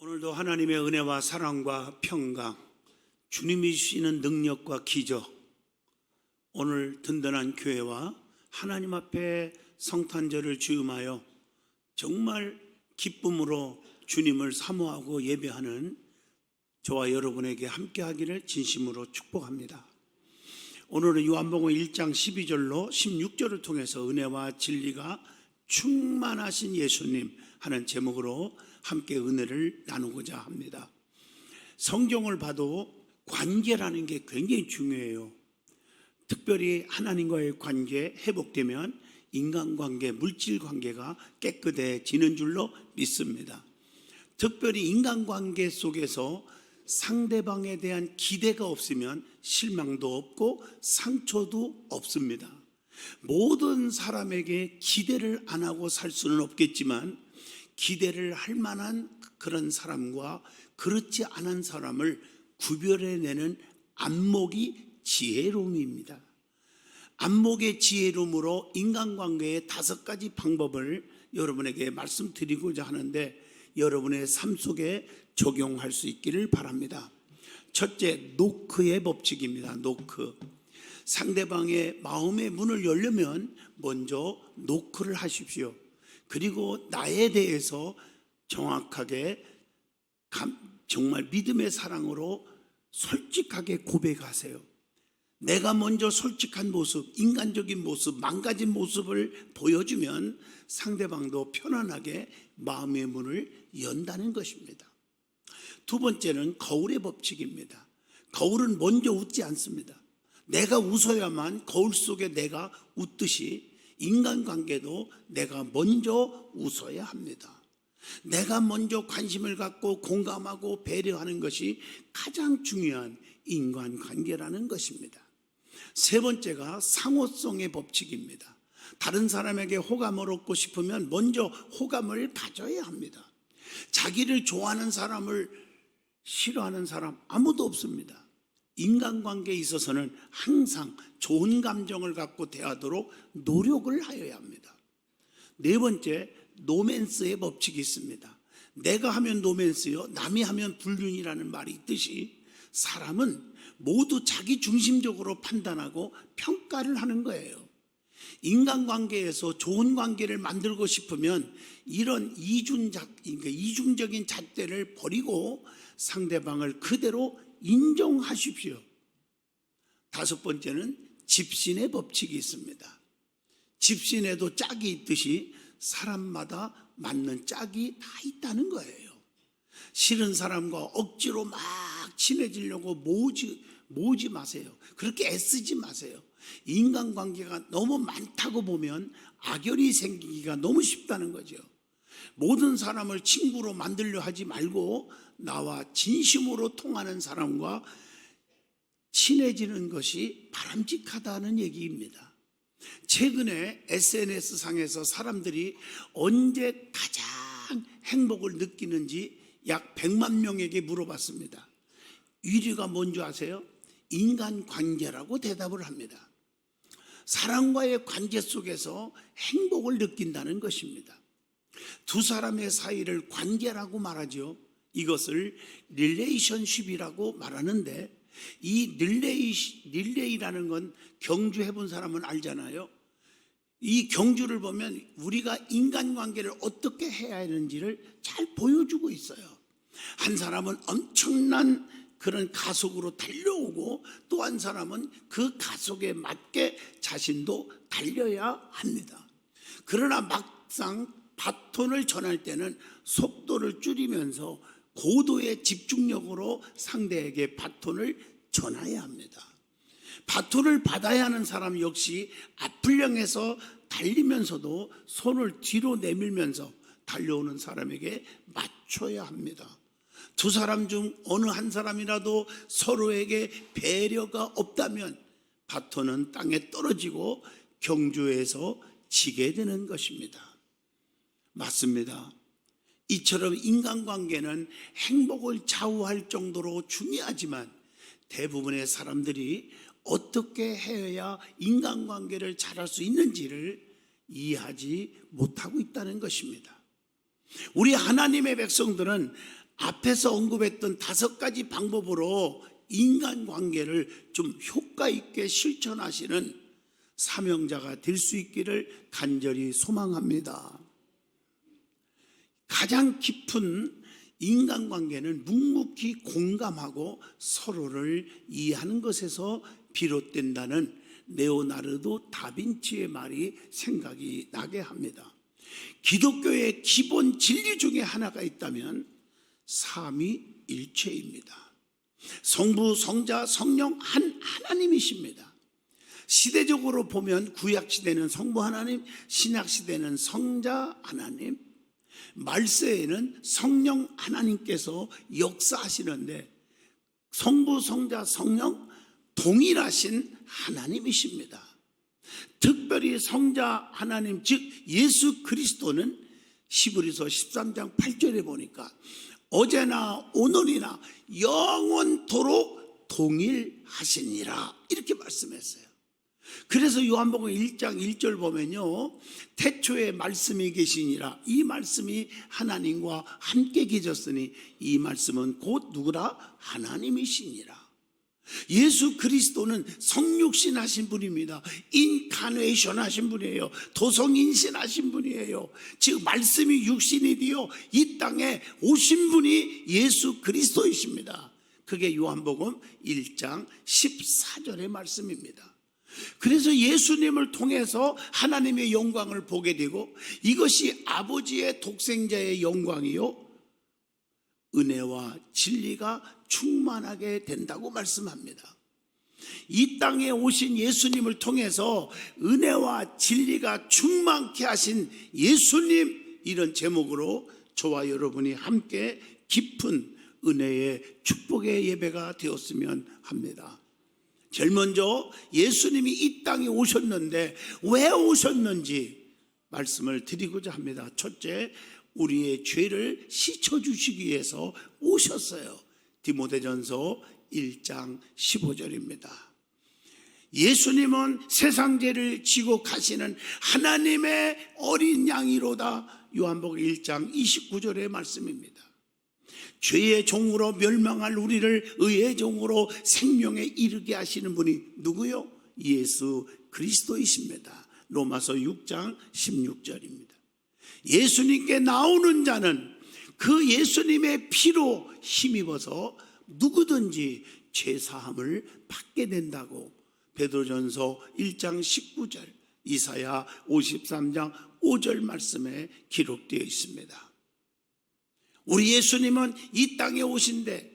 오늘도 하나님의 은혜와 사랑과 평강, 주님이 주시는 능력과 기적, 오늘 든든한 교회와 하나님 앞에 성탄절을 즈음하여 정말 기쁨으로 주님을 사모하고 예배하는 저와 여러분에게 함께하기를 진심으로 축복합니다. 오늘은 요한복음 1장 12절로 16절을 통해서 은혜와 진리가 충만하신 예수님 하는 제목으로 함께 은혜를 나누고자 합니다. 성경을 봐도 관계라는 게 굉장히 중요해요. 특별히 하나님과의 관계 회복되면 인간관계, 물질관계가 깨끗해지는 줄로 믿습니다. 특별히 인간관계 속에서 상대방에 대한 기대가 없으면 실망도 없고 상처도 없습니다. 모든 사람에게 기대를 안 하고 살 수는 없겠지만 기대를 할 만한 그런 사람과 그렇지 않은 사람을 구별해내는 안목이 지혜로움입니다. 안목의 지혜로움으로 인간관계의 5가지 방법을 여러분에게 말씀드리고자 하는데 여러분의 삶 속에 적용할 수 있기를 바랍니다. 첫째, 노크의 법칙입니다. 노크. 상대방의 마음의 문을 열려면 먼저 노크를 하십시오. 그리고 나에 대해서 정확하게 정말 믿음의 사랑으로 솔직하게 고백하세요. 내가 먼저 솔직한 모습, 인간적인 모습, 망가진 모습을 보여주면 상대방도 편안하게 마음의 문을 연다는 것입니다. 두 번째는 거울의 법칙입니다. 거울은 먼저 웃지 않습니다. 내가 웃어야만 거울 속에 내가 웃듯이 인간관계도 내가 먼저 웃어야 합니다. 내가 먼저 관심을 갖고 공감하고 배려하는 것이 가장 중요한 인간관계라는 것입니다. 세 번째가 상호성의 법칙입니다. 다른 사람에게 호감을 얻고 싶으면 먼저 호감을 가져야 합니다. 자기를 좋아하는 사람을 싫어하는 사람 아무도 없습니다. 인간관계에 있어서는 항상 좋은 감정을 갖고 대하도록 노력을 하여야 합니다. 네 번째, 노맨스의 법칙이 있습니다. 내가 하면 노맨스요, 남이 하면 불륜이라는 말이 있듯이 사람은 모두 자기 중심적으로 판단하고 평가를 하는 거예요. 인간관계에서 좋은 관계를 만들고 싶으면 이런 이중적인 잣대를 버리고 상대방을 그대로 인정하십시오. 다섯 번째는 집신의 법칙이 있습니다. 집신에도 짝이 있듯이 사람마다 맞는 짝이 다 있다는 거예요. 싫은 사람과 억지로 막 친해지려고 모으지 마세요. 그렇게 애쓰지 마세요. 인간관계가 너무 많다고 보면 악연이 생기기가 너무 쉽다는 거죠. 모든 사람을 친구로 만들려 하지 말고 나와 진심으로 통하는 사람과 친해지는 것이 바람직하다는 얘기입니다. 최근에 SNS 상에서 사람들이 언제 가장 행복을 느끼는지 약 100만 명에게 물어봤습니다. 1위가 뭔지 아세요? 인간관계라고 대답을 합니다. 사람과의 관계 속에서 행복을 느낀다는 것입니다. 두 사람의 사이를 관계라고 말하죠. 이것을 릴레이션십이라고 말하는데 이 릴레이라는 건 경주 해본 사람은 알잖아요. 이 경주를 보면 우리가 인간관계를 어떻게 해야 하는지를 잘 보여주고 있어요. 한 사람은 엄청난 그런 가속으로 달려오고 또 한 사람은 그 가속에 맞게 자신도 달려야 합니다. 그러나 막상 바톤을 전할 때는 속도를 줄이면서 고도의 집중력으로 상대에게 바톤을 전해야 합니다. 바톤을 받아야 하는 사람 역시 앞을 향해서 달리면서도 손을 뒤로 내밀면서 달려오는 사람에게 맞춰야 합니다. 두 사람 중 어느 한 사람이라도 서로에게 배려가 없다면 바톤은 땅에 떨어지고 경주에서 지게 되는 것입니다. 맞습니다. 이처럼 인간관계는 행복을 좌우할 정도로 중요하지만 대부분의 사람들이 어떻게 해야 인간관계를 잘할 수 있는지를 이해하지 못하고 있다는 것입니다. 우리 하나님의 백성들은 앞에서 언급했던 5가지 방법으로 인간관계를 좀 효과 있게 실천하시는 사명자가 될 수 있기를 간절히 소망합니다. 가장 깊은 인간관계는 묵묵히 공감하고 서로를 이해하는 것에서 비롯된다는 레오나르도 다빈치의 말이 생각이 나게 합니다. 기독교의 기본 진리 중에 하나가 있다면 삼위일체입니다. 성부, 성자, 성령 한 하나님이십니다. 시대적으로 보면 구약시대는 성부 하나님, 신약시대는 성자 하나님, 말세에는 성령 하나님께서 역사하시는데 성부, 성자, 성령 동일하신 하나님이십니다. 특별히 성자 하나님 즉 예수 그리스도는 히브리서 13장 8절에 보니까 어제나 오늘이나 영원토록 동일하시니라 이렇게 말씀했어요. 그래서 요한복음 1장 1절 보면요, 태초에 말씀이 계시니라, 이 말씀이 하나님과 함께 계셨으니 이 말씀은 곧 누구라? 하나님이시니라. 예수 그리스도는 성육신 하신 분입니다. 인카네이션 하신 분이에요. 도성인신 하신 분이에요. 즉 말씀이 육신이 되어 이 땅에 오신 분이 예수 그리스도이십니다. 그게 요한복음 1장 14절의 말씀입니다. 그래서 예수님을 통해서 하나님의 영광을 보게 되고 이것이 아버지의 독생자의 영광이요 은혜와 진리가 충만하게 된다고 말씀합니다. 이 땅에 오신 예수님을 통해서 은혜와 진리가 충만케 하신 예수님, 이런 제목으로 저와 여러분이 함께 깊은 은혜의 축복의 예배가 되었으면 합니다. 제일 먼저 예수님이 이 땅에 오셨는데 왜 오셨는지 말씀을 드리고자 합니다. 첫째, 우리의 죄를 씻어주시기 위해서 오셨어요. 디모데전서 1장 15절입니다. 예수님은 세상 죄를 지고 가시는 하나님의 어린 양이로다. 요한복음 1장 29절의 말씀입니다. 죄의 종으로 멸망할 우리를 의의 종으로 생명에 이르게 하시는 분이 누구요? 예수 그리스도이십니다. 로마서 6장 16절입니다. 예수님께 나오는 자는 그 예수님의 피로 힘입어서 누구든지 죄사함을 받게 된다고 베드로전서 1장 19절, 이사야 53장 5절 말씀에 기록되어 있습니다. 우리 예수님은 이 땅에 오신데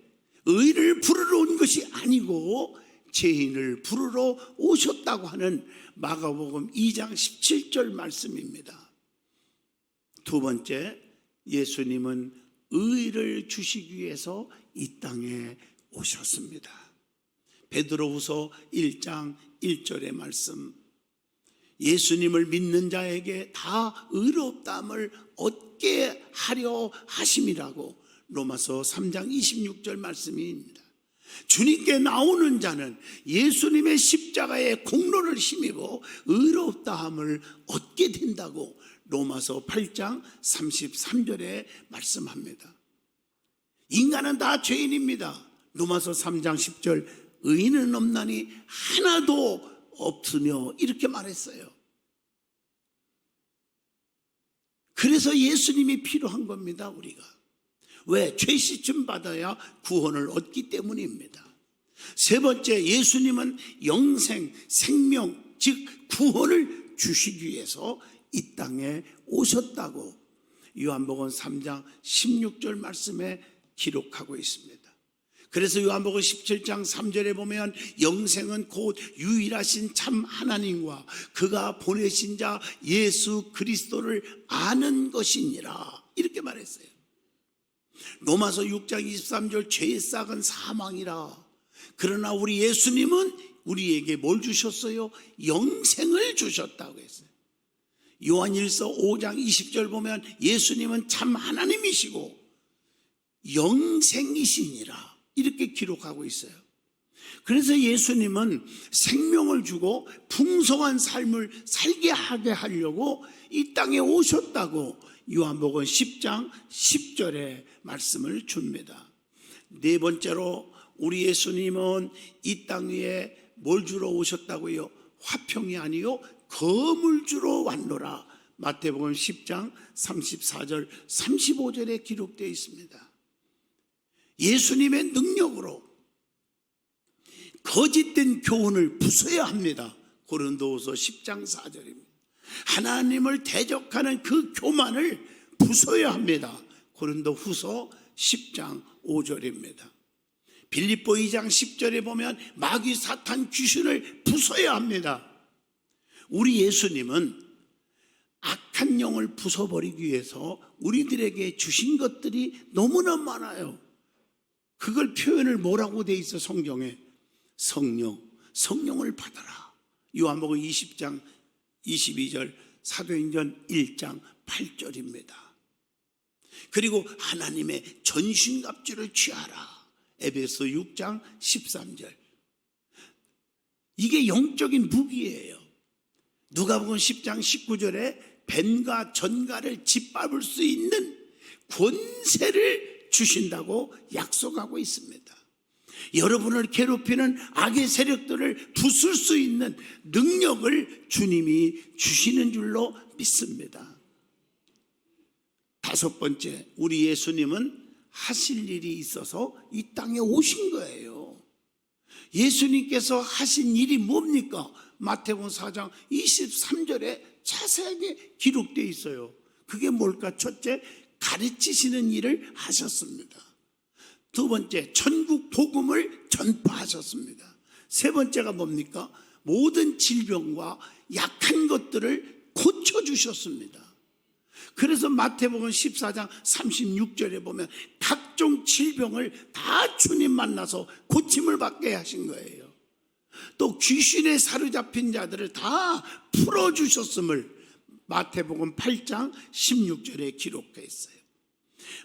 의를 부르러 온 것이 아니고 죄인을 부르러 오셨다고 하는 마가복음 2장 17절 말씀입니다. 두 번째, 예수님은 의를 주시기 위해서 이 땅에 오셨습니다. 베드로후서 1장 1절의 말씀, 예수님을 믿는 자에게 다 의롭다함을 얻게 하려 하심이라고 로마서 3장 26절 말씀입니다. 주님께 나오는 자는 예수님의 십자가의 공로를 힘입어 의롭다함을 얻게 된다고 로마서 8장 33절에 말씀합니다. 인간은 다 죄인입니다. 로마서 3장 10절, 의인은 없나니 하나도 없으며 이렇게 말했어요. 그래서 예수님이 필요한 겁니다. 우리가 왜? 죄 씻음 받아야 구원을 얻기 때문입니다. 세 번째, 예수님은 영생, 생명, 즉 구원을 주시기 위해서 이 땅에 오셨다고 요한복음 3장 16절 말씀에 기록하고 있습니다. 그래서 요한복음 17장 3절에 보면 영생은 곧 유일하신 참 하나님과 그가 보내신 자 예수 그리스도를 아는 것이니라 이렇게 말했어요. 로마서 6장 23절, 죄의 싹은 사망이라. 그러나 우리 예수님은 우리에게 뭘 주셨어요? 영생을 주셨다고 했어요. 요한일서 5장 20절 보면 예수님은 참 하나님이시고 영생이시니라 이렇게 기록하고 있어요. 그래서 예수님은 생명을 주고 풍성한 삶을 살게 하게 하려고 이 땅에 오셨다고 요한복음 10장 10절에 말씀을 줍니다. 네 번째로 우리 예수님은 이 땅 위에 뭘 주러 오셨다고요? 화평이 아니요 검을 주러 왔노라. 마태복음 10장 34절 35절에 기록되어 있습니다. 예수님의 능력으로 거짓된 교훈을 부숴야 합니다. 고린도후서 10장 4절입니다. 하나님을 대적하는 그 교만을 부숴야 합니다. 고린도후서 10장 5절입니다. 빌립보 2장 10절에 보면 마귀 사탄 귀신을 부숴야 합니다. 우리 예수님은 악한 영을 부숴버리기 위해서 우리들에게 주신 것들이 너무나 많아요. 그걸 표현을 뭐라고 돼 있어? 성경에 성령을 받아라. 요한복음 20장 22절, 사도행전 1장 8절입니다. 그리고 하나님의 전신갑주를 취하라. 에베소 6장 13절. 이게 영적인 무기예요. 누가복음 10장 19절에 뱀과 전갈을 짓밟을 수 있는 권세를 주신다고 약속하고 있습니다. 여러분을 괴롭히는 악의 세력들을 부술 수 있는 능력을 주님이 주시는 줄로 믿습니다. 다섯 번째, 우리 예수님은 하실 일이 있어서 이 땅에 오신 거예요. 예수님께서 하신 일이 뭡니까? 마태복음 4장 23절에 자세하게 기록되어 있어요. 그게 뭘까? 첫째, 가르치시는 일을 하셨습니다. 두 번째, 천국 복음을 전파하셨습니다. 세 번째가 뭡니까? 모든 질병과 약한 것들을 고쳐주셨습니다. 그래서 마태복음 14장 36절에 보면 각종 질병을 다 주님 만나서 고침을 받게 하신 거예요. 또 귀신에 사로잡힌 자들을 다 풀어주셨음을 마태복음 8장 16절에 기록되어 있어요.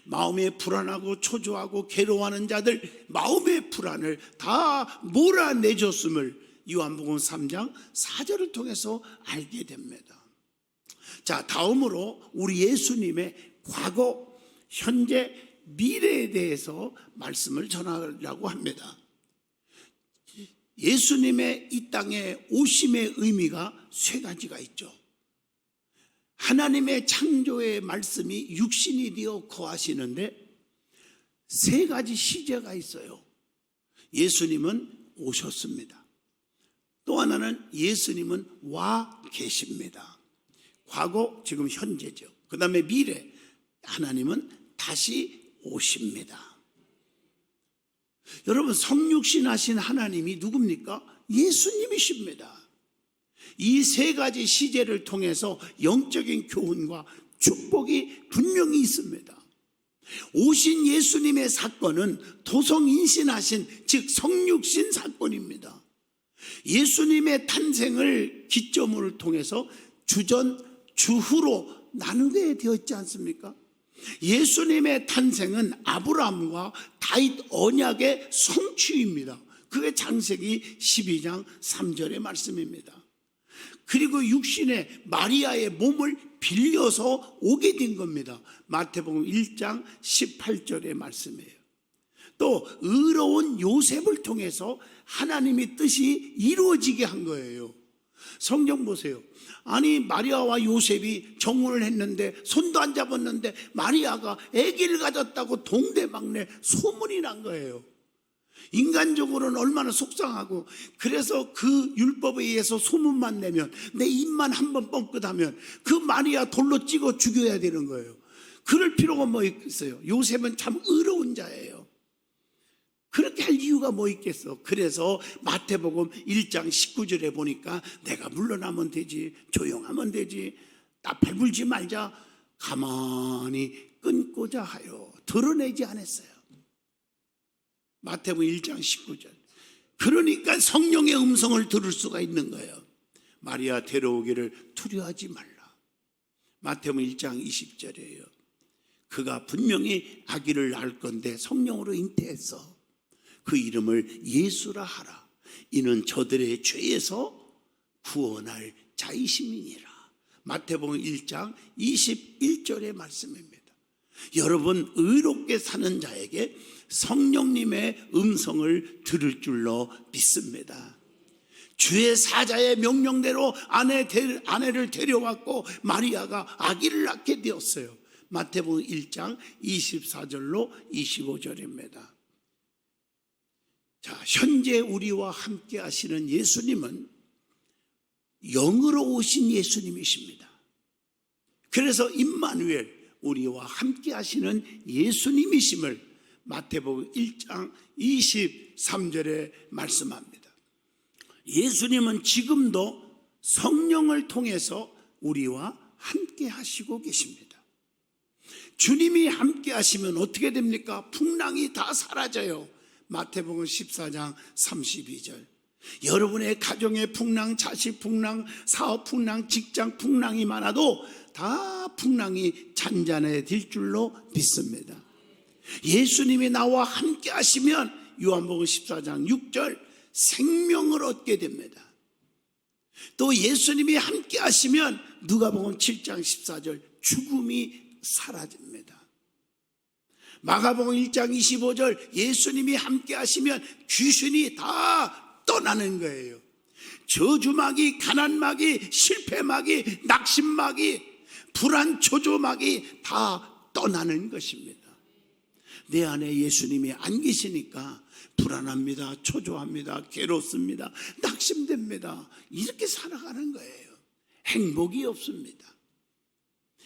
마음에 불안하고 초조하고 괴로워하는 자들 마음의 불안을 다 몰아내줬음을 요한복음 3장 4절을 통해서 알게 됩니다. 자, 다음으로 우리 예수님의 과거, 현재, 미래에 대해서 말씀을 전하려고 합니다. 예수님의 이 땅에 오심의 의미가 세 가지가 있죠. 하나님의 창조의 말씀이 육신이 되어 거하시는데 세 가지 시제가 있어요. 예수님은 오셨습니다. 또 하나는 예수님은 와 계십니다. 과거, 지금 현재죠. 그 다음에 미래, 하나님은 다시 오십니다. 여러분, 성육신 하신 하나님이 누굽니까? 예수님이십니다. 이 세 가지 시제를 통해서 영적인 교훈과 축복이 분명히 있습니다. 오신 예수님의 사건은 도성인신하신, 즉 성육신 사건입니다. 예수님의 탄생을 기점으로 통해서 주전, 주후로 나누게 되어 있지 않습니까? 예수님의 탄생은 아브라함과 다윗 언약의 성취입니다. 그게 창세기 12장 3절의 말씀입니다. 그리고 육신의 마리아의 몸을 빌려서 오게 된 겁니다. 마태복음 1장 18절의 말씀이에요. 또 의로운 요셉을 통해서 하나님의 뜻이 이루어지게 한 거예요. 성경 보세요. 아니, 마리아와 요셉이 정혼을 했는데 손도 안 잡았는데 마리아가 아기를 가졌다고 동대방네 소문이 난 거예요. 인간적으로는 얼마나 속상하고, 그래서 그 율법에 의해서 소문만 내면, 내 입만 한번 뻥끗하면 그 마리아 돌로 찍어 죽여야 되는 거예요. 그럴 필요가 뭐 있겠어요? 요셉은 참 의로운 자예요. 그렇게 할 이유가 뭐 있겠어? 그래서 마태복음 1장 19절에 보니까 내가 물러나면 되지, 조용하면 되지, 나팔 불지 말자, 가만히 끊고자 하여 드러내지 않았어요. 마태복음 1장 19절. 그러니까 성령의 음성을 들을 수가 있는 거예요. 마리아 데려오기를 두려워하지 말라. 마태복음 1장 20절이에요. 그가 분명히 아기를 낳을 건데 성령으로 잉태했어. 그 이름을 예수라 하라. 이는 저들의 죄에서 구원할 자이심이니라. 마태복음 1장 21절의 말씀입니다. 여러분, 의롭게 사는 자에게 성령님의 음성을 들을 줄로 믿습니다. 주의 사자의 명령대로 아내를 데려왔고 마리아가 아기를 낳게 되었어요. 마태복음 1장 24절로 25절입니다. 자, 현재 우리와 함께 하시는 예수님은 영으로 오신 예수님이십니다. 그래서 임마누엘, 우리와 함께 하시는 예수님이심을 마태복음 1장 23절에 말씀합니다. 예수님은 지금도 성령을 통해서 우리와 함께 하시고 계십니다. 주님이 함께 하시면 어떻게 됩니까? 풍랑이 다 사라져요. 마태복음 14장 32절. 여러분의 가정의 풍랑, 자식 풍랑, 사업 풍랑, 직장 풍랑이 많아도 다 풍랑이 잔잔해질 줄로 믿습니다. 예수님이 나와 함께 하시면 요한복음 14장 6절 생명을 얻게 됩니다. 또 예수님이 함께 하시면 누가복음 7장 14절 죽음이 사라집니다. 마가복음 1장 25절 예수님이 함께 하시면 귀신이 다 떠나는 거예요. 저주마귀, 가난마귀, 실패마귀, 낙심마귀, 불안 초조마귀 다 떠나는 것입니다. 내 안에 예수님이 안 계시니까 불안합니다, 초조합니다, 괴롭습니다, 낙심됩니다. 이렇게 살아가는 거예요. 행복이 없습니다.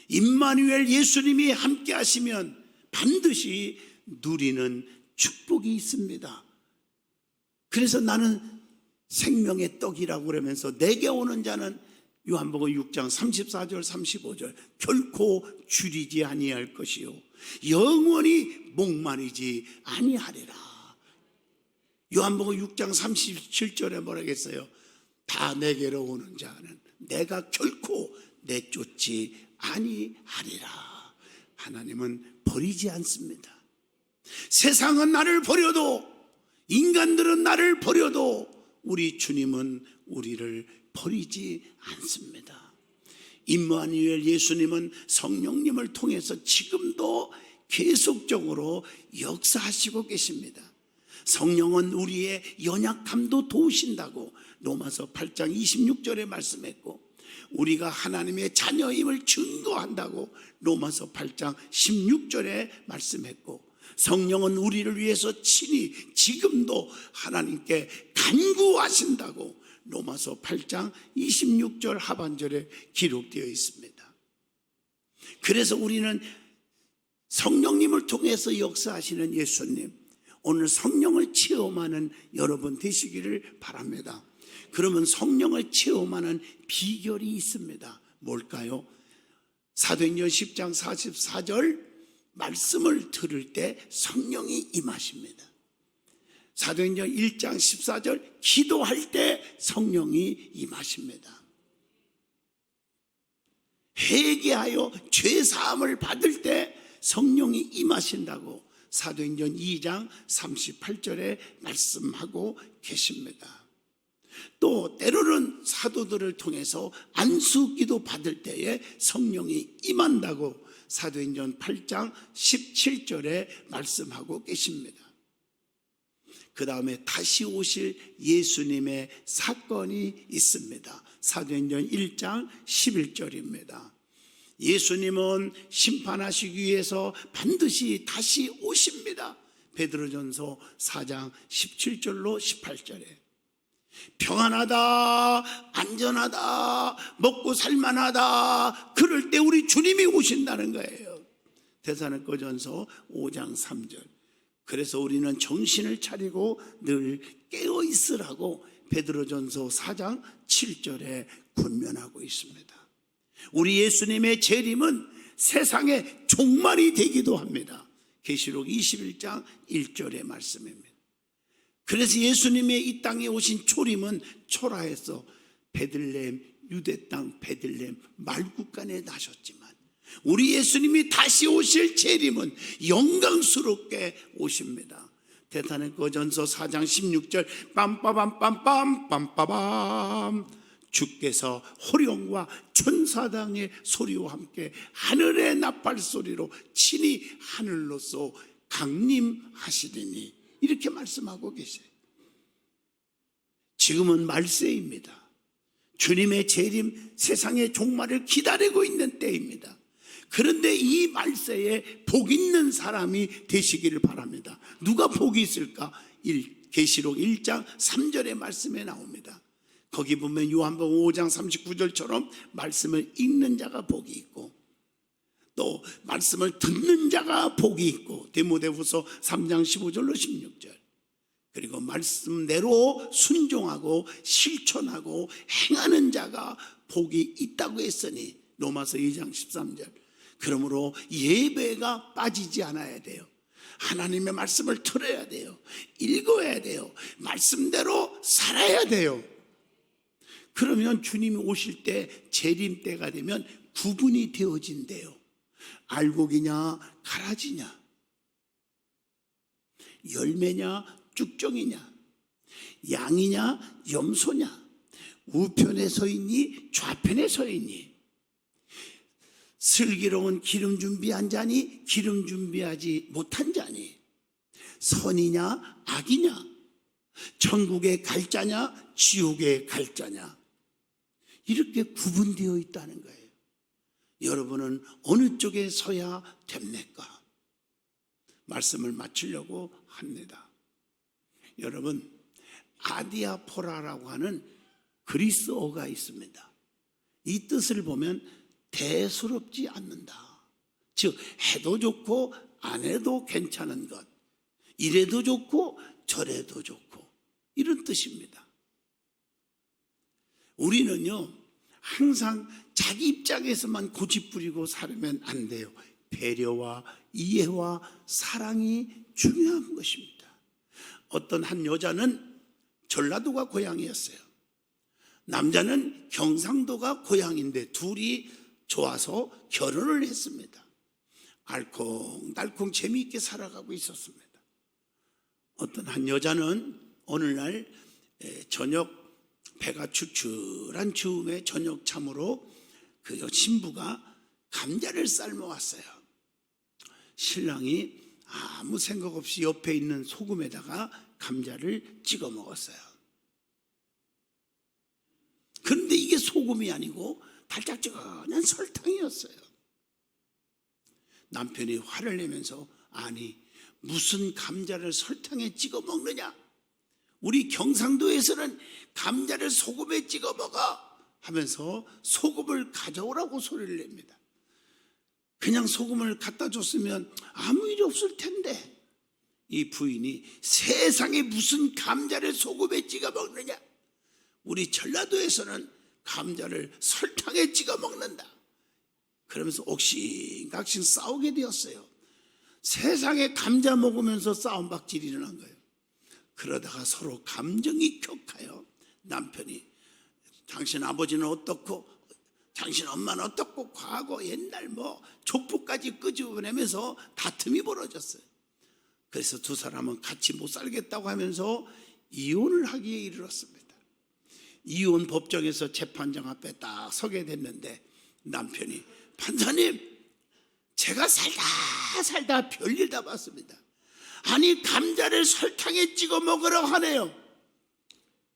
임마누엘 예수님이 함께 하시면 반드시 누리는 축복이 있습니다. 그래서 나는 생명의 떡이라고 그러면서 내게 오는 자는 요한복음 6장 34절 35절 결코 줄이지 아니할 것이요 영원히 목마르지 아니하리라. 요한복음 6장 37절에 뭐라고 했어요? 다 내게로 오는 자는 내가 결코 내쫓지 아니하리라. 하나님은 버리지 않습니다. 세상은 나를 버려도, 인간들은 나를 버려도 우리 주님은 우리를 버리지 않습니다. 임마누엘 예수님은 성령님을 통해서 지금도 계속적으로 역사하시고 계십니다. 성령은 우리의 연약함도 도우신다고 로마서 8장 26절에 말씀했고, 우리가 하나님의 자녀임을 증거한다고 로마서 8장 16절에 말씀했고, 성령은 우리를 위해서 친히 지금도 하나님께 간구하신다고 로마서 8장 26절 하반절에 기록되어 있습니다. 그래서 우리는 성령님을 통해서 역사하시는 예수님, 오늘 성령을 체험하는 여러분 되시기를 바랍니다. 그러면 성령을 체험하는 비결이 있습니다. 뭘까요? 사도행전 10장 44절 말씀을 들을 때 성령이 임하십니다. 사도행전 1장 14절 기도할 때 성령이 임하십니다. 회개하여 죄사함을 받을 때 성령이 임하신다고 사도행전 2장 38절에 말씀하고 계십니다. 또 때로는 사도들을 통해서 안수기도 받을 때에 성령이 임한다고 사도행전 8장 17절에 말씀하고 계십니다. 그 다음에 다시 오실 예수님의 사건이 있습니다. 사도행전 1장 11절입니다. 예수님은 심판하시기 위해서 반드시 다시 오십니다. 베드로전서 4장 17절로 18절에 평안하다, 안전하다, 먹고 살만하다, 그럴 때 우리 주님이 오신다는 거예요. 데살로니가전서 5장 3절. 그래서 우리는 정신을 차리고 늘 깨어 있으라고 베드로전서 4장 7절에 권면하고 있습니다. 우리 예수님의 재림은 세상의 종말이 되기도 합니다. 계시록 21장 1절의 말씀입니다. 그래서 예수님의 이 땅에 오신 초림은 초라해서 베들레헴, 유대 땅 베들레헴 말국간에 나셨지만, 우리 예수님이 다시 오실 재림은 영광스럽게 오십니다. 데살로니가전서 4장 16절 빰빠밤 빰빠밤 주께서 호령과 천사당의 소리와 함께 하늘의 나팔 소리로 친히 하늘로서 강림하시리니 이렇게 말씀하고 계세요. 지금은 말세입니다. 주님의 재림, 세상의 종말을 기다리고 있는 때입니다. 그런데 이 말세에 복 있는 사람이 되시기를 바랍니다. 누가 복이 있을까? 계시록 1장 3절의 말씀에 나옵니다. 거기 보면 요한복음 5장 39절처럼 말씀을 읽는 자가 복이 있고 또 말씀을 듣는 자가 복이 있고 디모데후서 3장 15절로 16절 그리고 말씀대로 순종하고 실천하고 행하는 자가 복이 있다고 했으니 로마서 2장 13절 그러므로 예배가 빠지지 않아야 돼요. 하나님의 말씀을 들어야 돼요. 읽어야 돼요. 말씀대로 살아야 돼요. 그러면 주님이 오실 때 재림 때가 되면 구분이 되어진대요. 알곡이냐 가라지냐, 열매냐 쭉정이냐, 양이냐 염소냐, 우편에 서 있니 좌편에 서 있니, 슬기로운 기름 준비한 자니 기름 준비하지 못한 자니, 선이냐 악이냐, 천국에 갈 자냐 지옥에 갈 자냐, 이렇게 구분되어 있다는 거예요. 여러분은 어느 쪽에 서야 됩니까? 말씀을 마치려고 합니다. 여러분, 아디아포라라고 하는 그리스어가 있습니다. 이 뜻을 보면 대수롭지 않는다. 즉 해도 좋고 안 해도 괜찮은 것, 이래도 좋고 저래도 좋고, 이런 뜻입니다. 우리는요 항상 자기 입장에서만 고집부리고 살면 안 돼요. 배려와 이해와 사랑이 중요한 것입니다. 어떤 한 여자는 전라도가 고향이었어요. 남자는 경상도가 고향인데 둘이 좋아서 결혼을 했습니다. 알콩달콩 재미있게 살아가고 있었습니다. 어떤 한 여자는 어느 날 저녁 배가 출출한 즈음에 저녁 참으로 그 신부가 감자를 삶아왔어요. 신랑이 아무 생각 없이 옆에 있는 소금에다가 감자를 찍어 먹었어요. 그런데 이게 소금이 아니고 달짝지근한 설탕이었어요. 남편이 화를 내면서 아니 무슨 감자를 설탕에 찍어 먹느냐, 우리 경상도에서는 감자를 소금에 찍어 먹어 하면서 소금을 가져오라고 소리를 냅니다. 그냥 소금을 갖다 줬으면 아무 일이 없을 텐데 이 부인이 세상에 무슨 감자를 소금에 찍어 먹느냐, 우리 전라도에서는 감자를 설탕에 찍어 먹는다 그러면서 옥신각신 싸우게 되었어요. 세상에 감자 먹으면서 싸움박질이 일어난 거예요. 그러다가 서로 감정이 격하여 남편이 당신 아버지는 어떻고 당신 엄마는 어떻고 과거 옛날 뭐 족보까지 끄집어내면서 다툼이 벌어졌어요. 그래서 두 사람은 같이 못 살겠다고 하면서 이혼을 하기에 이르렀습니다. 이혼 법정에서 재판장 앞에 딱 서게 됐는데 남편이 판사님, 제가 살다 별일 다 봤습니다. 아니 감자를 설탕에 찍어 먹으라고 하네요.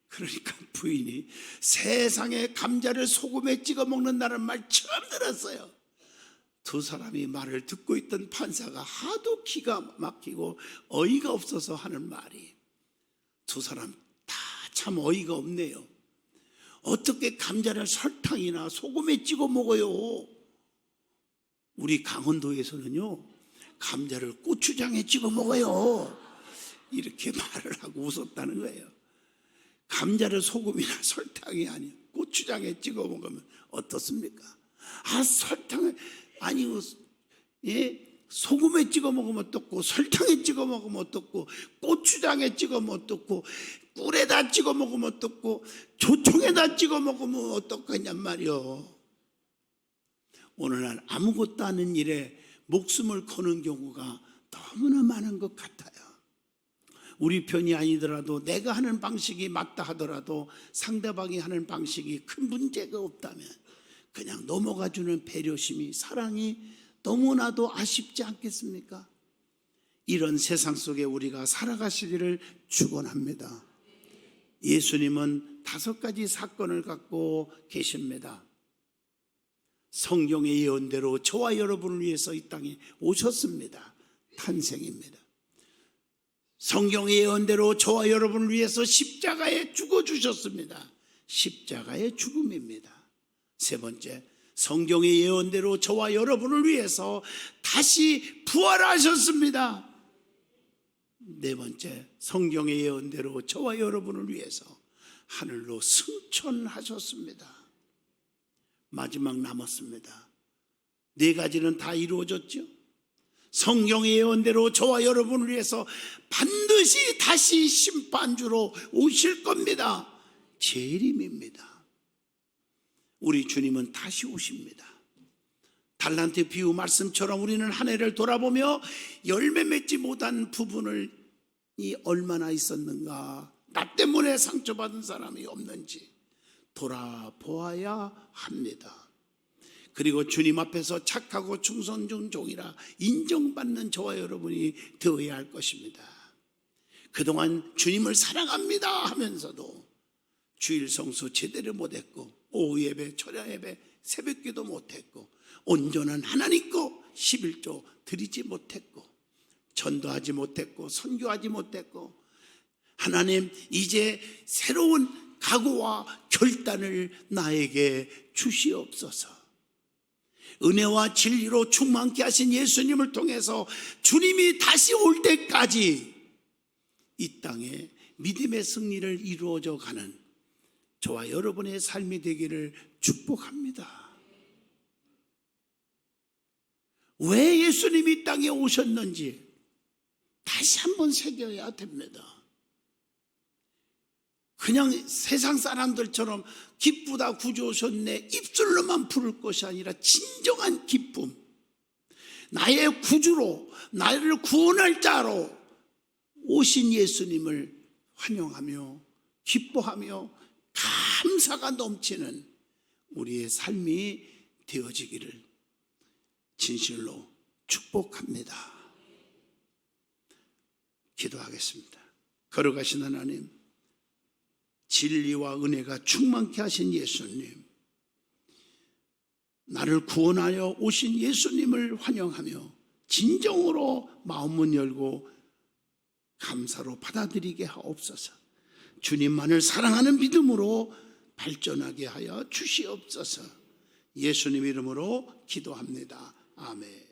그러니까 부인이 세상에 감자를 소금에 찍어 먹는다는 말 처음 들었어요. 두 사람이 말을 듣고 있던 판사가 하도 기가 막히고 어이가 없어서 하는 말이, 두 사람 다 참 어이가 없네요. 어떻게 감자를 설탕이나 소금에 찍어 먹어요? 우리 강원도에서는요 감자를 고추장에 찍어 먹어요. 이렇게 말을 하고 웃었다는 거예요. 감자를 소금이나 설탕이 아니요 고추장에 찍어 먹으면 어떻습니까? 설탕을 아니고 소금에 찍어 먹으면 어떻고, 설탕에 찍어 먹으면 어떻고, 고추장에 찍어 먹으면 어떻고, 꿀에다 찍어 먹으면 어떻고, 조청에다 찍어 먹으면 어떻겠냔 말이요. 오늘날 아무것도 아닌 일에 목숨을 거는 경우가 너무나 많은 것 같아요. 우리 편이 아니더라도 내가 하는 방식이 맞다 하더라도 상대방이 하는 방식이 큰 문제가 없다면 그냥 넘어가주는 배려심이, 사랑이 너무나도 아쉽지 않겠습니까? 이런 세상 속에 우리가 살아가시기를 축원합니다. 예수님은 5가지 사건을 갖고 계십니다. 성경의 예언대로 저와 여러분을 위해서 이 땅에 오셨습니다. 탄생입니다. 성경의 예언대로 저와 여러분을 위해서 십자가에 죽어주셨습니다. 십자가의 죽음입니다. 3번째, 성경의 예언대로 저와 여러분을 위해서 다시 부활하셨습니다. 4번째, 성경의 예언대로 저와 여러분을 위해서 하늘로 승천하셨습니다. 마지막 남았습니다. 4가지는 다 이루어졌죠. 성경의 예언대로 저와 여러분을 위해서 반드시 다시 심판주로 오실 겁니다. 재림입니다. 우리 주님은 다시 오십니다. 달란트 비유 말씀처럼 우리는 한 해를 돌아보며 열매 맺지 못한 부분이 얼마나 있었는가, 나 때문에 상처받은 사람이 없는지 돌아보아야 합니다. 그리고 주님 앞에서 착하고 충성된 종이라 인정받는 저와 여러분이 되어야 할 것입니다. 그동안 주님을 사랑합니다 하면서도 주일 성수 제대로 못했고, 오후 예배, 철야 예배, 새벽기도 못했고, 온전한 하나님께 11조 드리지 못했고, 전도하지 못했고, 선교하지 못했고, 하나님 이제 새로운 각오와 결단을 나에게 주시옵소서. 은혜와 진리로 충만케 하신 예수님을 통해서 주님이 다시 올 때까지 이 땅에 믿음의 승리를 이루어져 가는 저와 여러분의 삶이 되기를 축복합니다. 왜 예수님이 이 땅에 오셨는지 다시 한번 새겨야 됩니다. 그냥 세상 사람들처럼 기쁘다 구주 오셨네 입술로만 부를 것이 아니라 진정한 기쁨, 나의 구주로, 나를 구원할 자로 오신 예수님을 환영하며 기뻐하며 감사가 넘치는 우리의 삶이 되어지기를 진실로 축복합니다. 기도하겠습니다. 걸어가신 하나님, 진리와 은혜가 충만케 하신 예수님, 나를 구원하여 오신 예수님을 환영하며 진정으로 마음문 열고 감사로 받아들이게 하옵소서. 주님만을 사랑하는 믿음으로 발전하게 하여 주시옵소서. 예수님 이름으로 기도합니다. 아멘.